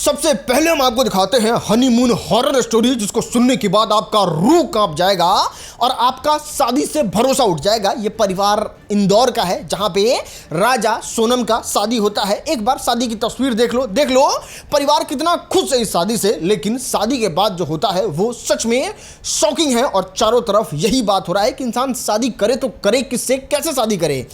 सबसे पहले हम आपको दिखाते हैं हनीमून हॉरर स्टोरी, जिसको सुनने के बाद आपका रूह कांप जाएगा और आपका शादी से भरोसा उठ जाएगा। ये परिवार इंदौर का है, जहां पे राजा सोनम का शादी होता है। एक बार शादी की तस्वीर देख लो परिवार कितना खुश है इस शादी से। लेकिन शादी के बाद जो होता है वो सच में शॉकिंग है और चारों तरफ यही बात हो रहा है कि इंसान शादी करे तो करे किससे, कैसे शादी करे।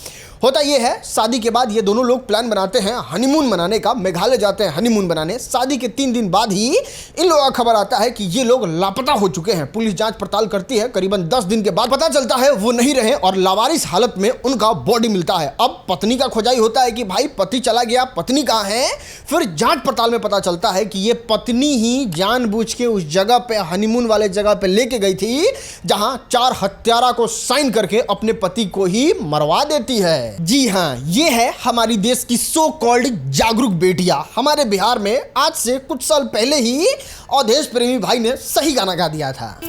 होता यह है, शादी के बाद ये दोनों लोग प्लान बनाते हैं हनीमून मनाने का। मेघालय जाते हैं हनीमून बनाने। शादी के 3 दिन बाद ही इन लोगों का खबर आता है कि ये लोग लापता हो चुके हैं। पुलिस जांच पड़ताल करती है। करीबन 10 दिन के बाद पता चलता है वो नहीं रहे और लावारिस हालत में उनका बॉडी मिलता है। अब पत्नी का खोजाई होता है कि भाई पति चला गया, पत्नी कहाँ है। फिर जांच पड़ताल में पता चलता है कि ये पत्नी ही जानबूझ के उस जगह पे, हनीमून वाले जगह पे लेके गई थी जहां 4 हत्यारा को साइन करके अपने पति को ही मरवा देती है। जी हाँ, ये है हमारी देश की सो कॉल्ड जागरूक बेटियां। हमारे बिहार में आज से कुछ साल पहले ही अवधेश प्रेमी भाई ने सही गाना गा दिया था।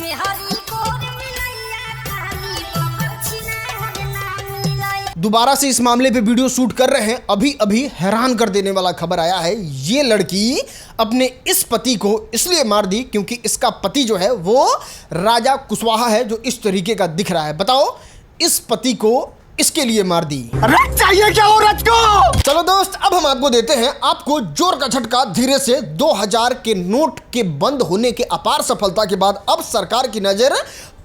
दोबारा से इस मामले पे वीडियो शूट कर रहे हैं। अभी हैरान कर देने वाला खबर आया है। ये लड़की अपने इस पति को इसलिए मार दी क्योंकि इसका पति जो है वो राजा कुशवाहा है, जो इस तरीके का दिख रहा है। बताओ, इस पति को इसके लिए मार दी। रथ चाहिए क्या औरत को? चलो दोस्त, अब हम आपको देते हैं आपको जोर का झटका। धीरे से 2000 के नोट के बंद होने के अपार सफलता के बाद अब सरकार की नजर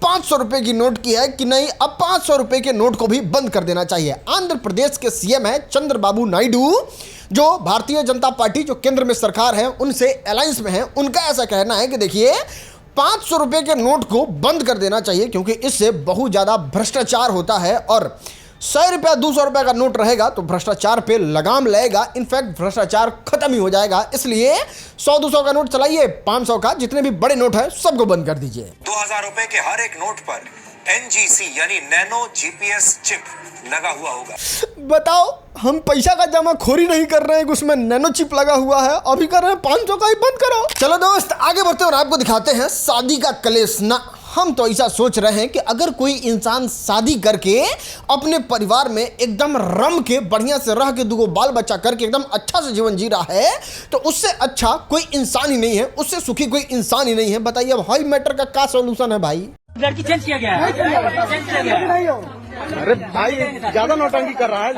500 रुपए की नोट की है कि नहीं, अब 500 रुपए के नोट को भी बंद कर देना चाहिए। आंध्र प्रदेश के सीएम है चंद्रबाबू नायडू, जो भारतीय जनता पार्टी जो केंद्र में सरकार है उनसे अलायंस में है। उनका ऐसा कहना है कि देखिए 500 रुपए के नोट को बंद कर देना चाहिए क्योंकि इससे बहुत ज्यादा भ्रष्टाचार होता है और 100 रुपया 200 रुपए का नोट रहेगा तो भ्रष्टाचार पे लगाम लगेगा। इनफैक्ट भ्रष्टाचार खत्म ही हो जाएगा। इसलिए 100-200 का नोट चलाइए, 500 का जितने भी बड़े नोट है सबको बंद कर दीजिए। 2000 रुपए के हर एक नोट पर NGC यानी नैनो GPS चिप लगा हुआ होगा। बताओ, हम पैसा का जमा खोरी नहीं कर रहे हैं, उसमें नैनो चिप लगा हुआ है, अभी कर रहे हैं 500 का ही बंद करो। चलो दोस्त, आगे बढ़ते हैं और आपको दिखाते हैं शादी का कलेश। ना, हम तो ऐसा सोच रहे हैं कि अगर कोई इंसान शादी करके अपने परिवार में एकदम रम के बढ़िया से रह के 2 बाल बच्चा करके एकदम अच्छा से जीवन जी रहा है तो उससे अच्छा कोई इंसान ही नहीं है, उससे सुखी कोई इंसान ही नहीं है। बताइए अब हाई मैटर का क्या सॉल्यूशन है भाई? लड़की चेंज किया गया है। चेंज किया गया है। अरे भाई ज्यादा नौटंकी कर रहा है।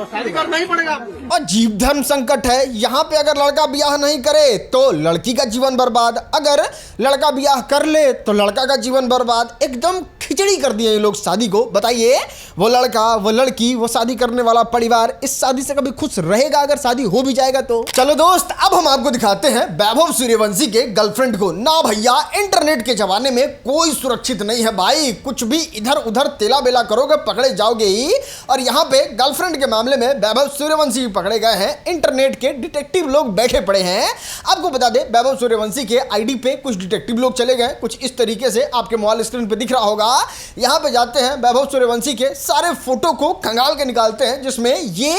शादी करना ही पड़ेगा। अजीब धर्म संकट है। यहाँ पे अगर लड़का ब्याह नहीं करे तो लड़की का जीवन बर्बाद, अगर लड़का ब्याह कर ले तो लड़का का जीवन बर्बाद। एकदम खिचड़ी कर दिया ये लोग शादी को। बताइए, वो लड़का, वो लड़की, वो शादी करने वाला परिवार इस शादी से कभी खुश रहेगा अगर शादी हो भी जाएगा तो? चलो दोस्त, अब हम आपको दिखाते हैं वैभव सूर्यवंशी के गर्लफ्रेंड को। ना भैया, इंटरनेट के जमाने में कोई सुरक्षित नहीं है भाई। कुछ भी इधर उधर तेला बेला करोगे पकड़े जाओगे ही। और यहाँ पे गर्लफ्रेंड के मामले में वैभव सूर्यवंशी पकड़े गए हैं। इंटरनेट के डिटेक्टिव लोग बैठे पड़े हैं। आपको बता दें, वैभव सूर्यवंशी के आईडी पे कुछ डिटेक्टिव लोग चले गए। कुछ इस तरीके से आपके मोबाइल स्क्रीन पे दिख रहा होगा। यहाँ पे जाते हैं, वैभव सूर्यवंशी के सारे फोटो को खंगाल के निकालते हैं जिसमें ये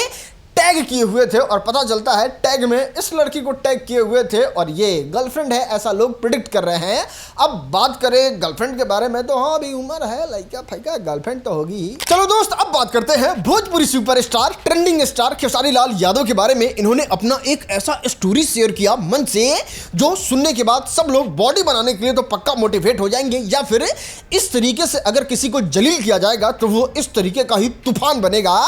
टैग किए हुए थे और पता चलता है टैग में इस लड़की को टैग किए हुए थे और ये गर्लफ्रेंड है, ऐसा लोग प्रिडिक्ट कर रहे हैं। अब बात करें गर्लफ्रेंड के बारे में तो हाँ, अभी उम्र है, लड़का फैका गर्लफ्रेंड तो होगी ही। चलो दोस्त, अब बात करते हैं Bhojpuri superstar, trending star Khesari Lal Yadav के बारे में। इन्होंने अपना एक ऐसा स्टोरी शेयर किया मन से, जो सुनने के बाद सब लोग बॉडी बनाने के लिए तो पक्का मोटिवेट हो जाएंगे, या फिर इस तरीके से अगर किसी को जलील किया जाएगा तो वो इस तरीके का ही तूफान बनेगा।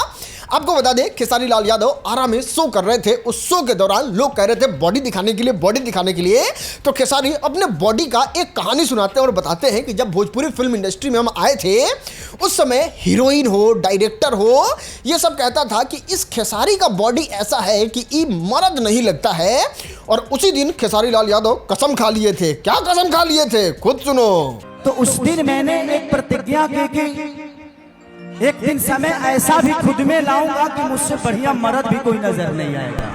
आपको बता दें, खेसारी लाल यादव आरा में शो कर रहे थे। उस शो के दौरान लोग कह रहे थे बॉडी दिखाने के लिए, बॉडी दिखाने के लिए। तो खेसारी अपने बॉडी का एक कहानी सुनाते हैं और बताते हैं कि जब भोजपुरी फिल्म इंडस्ट्री में हम आए थे उस समय हीरोइन हो, डायरेक्टर हो, ये सब कहता था कि इस खेसारी का बॉडी ऐसा है कि ये मर्द नहीं लगता है। और उसी दिन खेसारी लाल यादव कसम खा लिए थे। क्या कसम खा लिए थे, खुद सुनो। तो उस दिन मैंने एक प्रतिज्ञा की कि एक दिन समय ऐसा भी खुद में लाऊंगा कि मुझसे बढ़िया मर्द भी कोई नजर नहीं आएगा।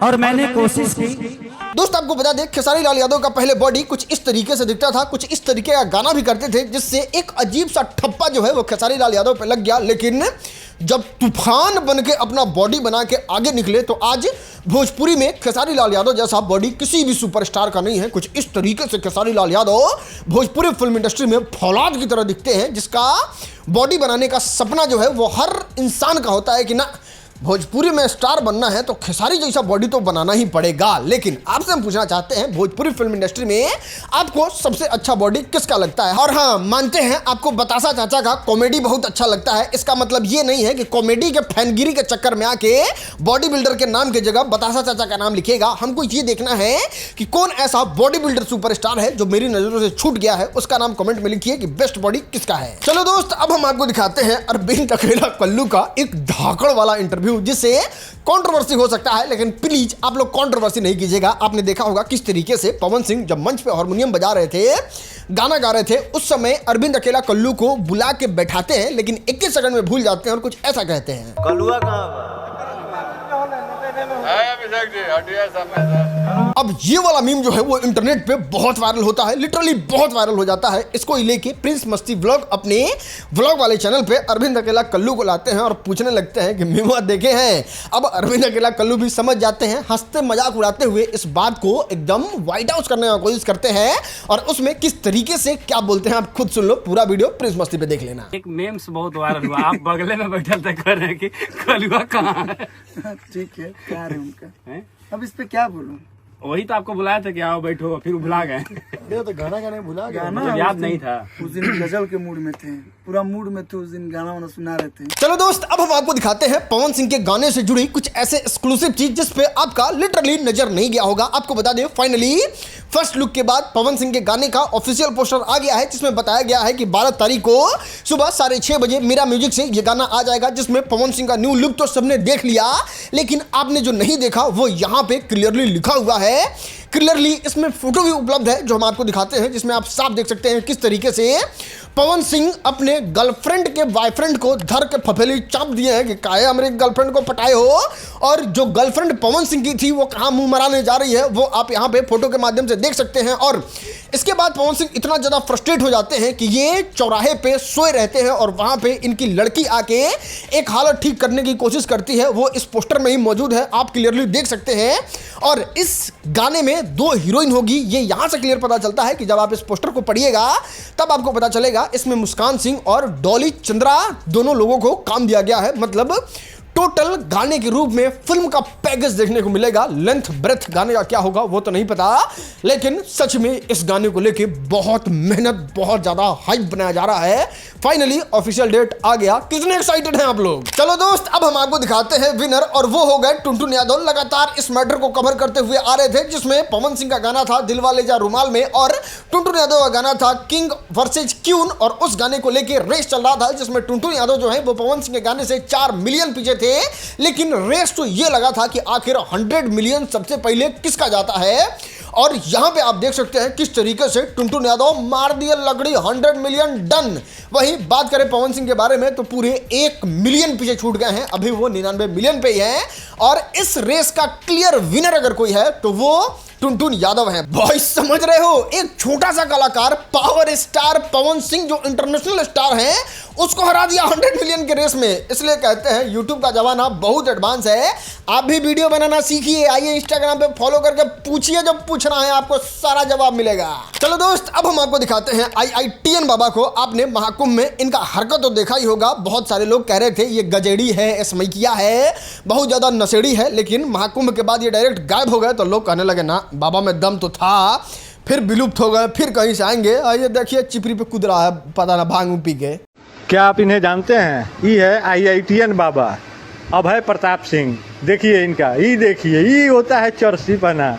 और मैंने कोशिश की। दोस्त, आपको बता दें, खेसारी लाल यादव का पहले बॉडी कुछ इस तरीके से दिखता था, कुछ इस तरीके का गाना भी करते थे जिससे एक अजीब सा ठप्पा जो है वो खेसारी लाल यादव पे लग गया। लेकिन जब तूफान बन के अपना बॉडी बना के आगे निकले तो आज भोजपुरी में खेसारी लाल यादव जैसा बॉडी किसी भी सुपरस्टार का नहीं है। कुछ इस तरीके से खेसारी लाल यादव भोजपुरी फिल्म इंडस्ट्री में फौलाद की तरह दिखते हैं, जिसका बॉडी बनाने का सपना जो है वो हर इंसान का होता है कि ना भोजपुरी में स्टार बनना है तो खेसारी जैसा बॉडी तो बनाना ही पड़ेगा। लेकिन आपसे हम पूछना चाहते हैं, भोजपुरी फिल्म इंडस्ट्री में आपको सबसे अच्छा बॉडी किसका लगता है? और हाँ, मानते हैं आपको बतासा चाचा का कॉमेडी बहुत अच्छा लगता है। इसका मतलब ये नहीं है कि कॉमेडी के फैनगिरी के चक्कर में आके बॉडी बिल्डर के नाम की जगह बतासा चाचा का नाम लिखेगा। हमको ये देखना है कि कौन ऐसा बॉडी बिल्डर सुपरस्टार है जो मेरी नजरों से छूट गया है। उसका नाम कमेंट में लिखिए कि बेस्ट बॉडी किसका है। चलो दोस्त, अब हम आपको दिखाते हैं अरविंद अकेला कल्लू का एक धाकड़ वाला इंटरव्यू, जिससे कंट्रोवर्सी हो सकता है। लेकिन प्लीज आप लोग कंट्रोवर्सी नहीं कीजिएगा। आपने देखा होगा किस तरीके से पवन सिंह जब मंच पे हारमोनियम बजा रहे थे, गाना गा रहे थे, उस समय अरविंद अकेला कल्लू को बुला के बैठाते हैं, लेकिन 21 सेकंड में भूल जाते हैं और कुछ ऐसा कहते हैं। कलुआ कहाँ अब ये वाला मीम जो है वो इंटरनेट पे बहुत वायरल होता है, लिटरली बहुत वायरल हो जाता है। इसको लेके प्रिंस मस्ती व्लॉग अपने व्लॉग वाले चैनल पे अरविंद अकेला कल्लू को लाते हैं और पूछने लगते हैं कि मीम देखे हैं। अब अरविंद अकेला कल्लू भी समझ जाते हैं, हंसते मजाक उड़ाते हुए इस बात को एकदम वाइट हाउस करने की कोशिश करते हैं। और उसमें किस तरीके से क्या बोलते हैं आप खुद सुन लो, पूरा वीडियो प्रिंस मस्ती पे देख लेना। एक मेम्स बहुत वायरल हुआ, आप बगले में बैठल तक कर रहे हैं कि कलुआ कहाँ है। ठीक है, क्या है उनका हैं? अब इस पे क्या बोलूं? वही तो आपको बुलाया था कि आओ बैठो, फिर भुला गए। ये तो गाना गाने भुला गया। मुझे याद नहीं था। उस दिन गजल के मूड में थे, पूरा मूड में थे, उस दिन गाना वाना सुना रहे थे। चलो दोस्त, अब हम आपको दिखाते हैं पवन सिंह के गाने से जुड़ी कुछ ऐसे एक्सक्लूसिव चीज जिस पे आपका लिटरली नजर नहीं गया होगा। आपको बता दें, फाइनली फर्स्ट लुक के बाद पवन सिंह के गाने का ऑफिशियल पोस्टर आ गया है, जिसमें बताया गया है कि 12 तारीख को सुबह 6:30 बजे मेरा म्यूजिक से ये गाना आ जाएगा, जिसमें पवन सिंह का न्यू लुक तो सबने देख लिया, लेकिन आपने जो नहीं देखा वो यहाँ पे क्लियरली लिखा हुआ है। क्लियरली इसमें फोटो भी उपलब्ध है जो हम आपको दिखाते हैं, जिसमें आप साफ देख सकते हैं किस तरीके से पवन सिंह अपने गर्लफ्रेंड के बॉयफ्रेंड को धर के फफेली चाप दिए हैं कि काहे हमारे गर्लफ्रेंड को पटाए हो। और जो गर्लफ्रेंड पवन सिंह की थी वो कहाँ मुंह मराने जा रही है वो आप यहाँ पे फोटो के माध्यम से देख सकते हैं। और इसके बाद पवन सिंह इतना ज़्यादा फ्रस्ट्रेट हो जाते हैं कि ये चौराहे पे सोए रहते हैं और वहाँ पे इनकी लड़की आके एक हालत ठीक करने की कोशिश करती है। वो इस पोस्टर में ही मौजूद है, आप क्लियरली देख सकते हैं। और इस गाने में 2 हीरोइन होगी, ये यहाँ से क्लियर पता चलता है कि जब आप इस पोस्टर को पढ़िएगा तब आपको पता चलेगा इसमें मुस्कान सिंह और डॉली चंद्रा दोनों लोगों को काम दिया गया है। मतलब टोटल गाने के रूप में फिल्म का पैकेज देखने को मिलेगा। लेंथ ब्रेथ गाने का क्या होगा वो तो नहीं पता, लेकिन सच में इस गाने को लेके बहुत मेहनत, बहुत ज्यादा हाइप बनाया जा रहा है। फाइनली ऑफिशियल डेट आ गया। कितने एक्साइटेड हैं आप लोग? चलो दोस्त, अब हम आपको दिखाते हैं विनर, और वो हो गए टुनटुन यादव। लगातार इस मैटर को कवर करते हुए आ रहे थे, जिसमें पवन सिंह का गाना था दिलवाले जा रुमाल में और टुनटुन यादव का गाना था किंग वर्सेज क्यून। और उस गाने को लेके रेस चल रहा था, जिसमें टुनटुन यादव जो है वो पवन सिंह के गाने से 4 मिलियन पीछे थे। लेकिन रेस तो ये लगा था कि आखिर 100 मिलियन सबसे पहले किसका जाता है। और यहां पे आप देख सकते हैं किस तरीके से टुनटुन यादव मार दिए लकड़ी, 100 मिलियन डन। वहीं बात करें पवन सिंह के बारे में तो पूरे 1 मिलियन पीछे छूट गए हैं, अभी वो 99 मिलियन पे ही हैं। और इस रेस का क्लियर विनर अगर कोई है तो वो टुनटुन यादव हैं। भाई समझ रहे हो, एक छोटा सा कलाकार पावर स्टार पवन सिंह जो इंटरनेशनल स्टार हैं उसको हरा दिया 100 मिलियन के रेस में। इसलिए कहते हैं यूट्यूब का जमाना बहुत एडवांस है। आप भी वीडियो बनाना सीखिए, आइए इंस्टाग्राम पे फॉलो करके पूछिए, जब पूछना है आपको सारा जवाब मिलेगा। चलो दोस्त, अब हम आपको दिखाते हैं IITN बाबा को। आपने महाकुंभ में इनका हरकत तो देखा ही होगा। बहुत सारे लोग कह रहे थे ये गजेड़ी है, स्मैकिया है, बहुत ज्यादा नशेड़ी है, लेकिन महाकुंभ के बाद ये डायरेक्ट गायब हो गए। तो लोग कहने लगे ना बाबा में दम तो था, फिर विलुप्त हो गए, फिर कहीं से आएंगे। ये देखिए चिपरी पे कूद रहा है, पता ना भांग पी के। क्या आप इन्हें जानते हैं? ये है IITN बाबा अभय प्रताप सिंह। देखिए इनका, ये देखिए, ये होता है चर्सी पना।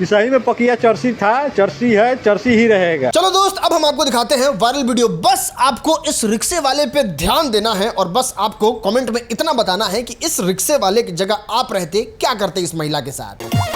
सही में पकिया चर्सी था, चर्सी है, चर्सी ही रहेगा। चलो दोस्त, अब हम आपको दिखाते हैं वायरल वीडियो। बस आपको इस रिक्शे वाले पे ध्यान देना है और बस आपको कमेंट में इतना बताना है कि इस रिक्शे वाले की जगह आप रहते क्या करते इस महिला के साथ।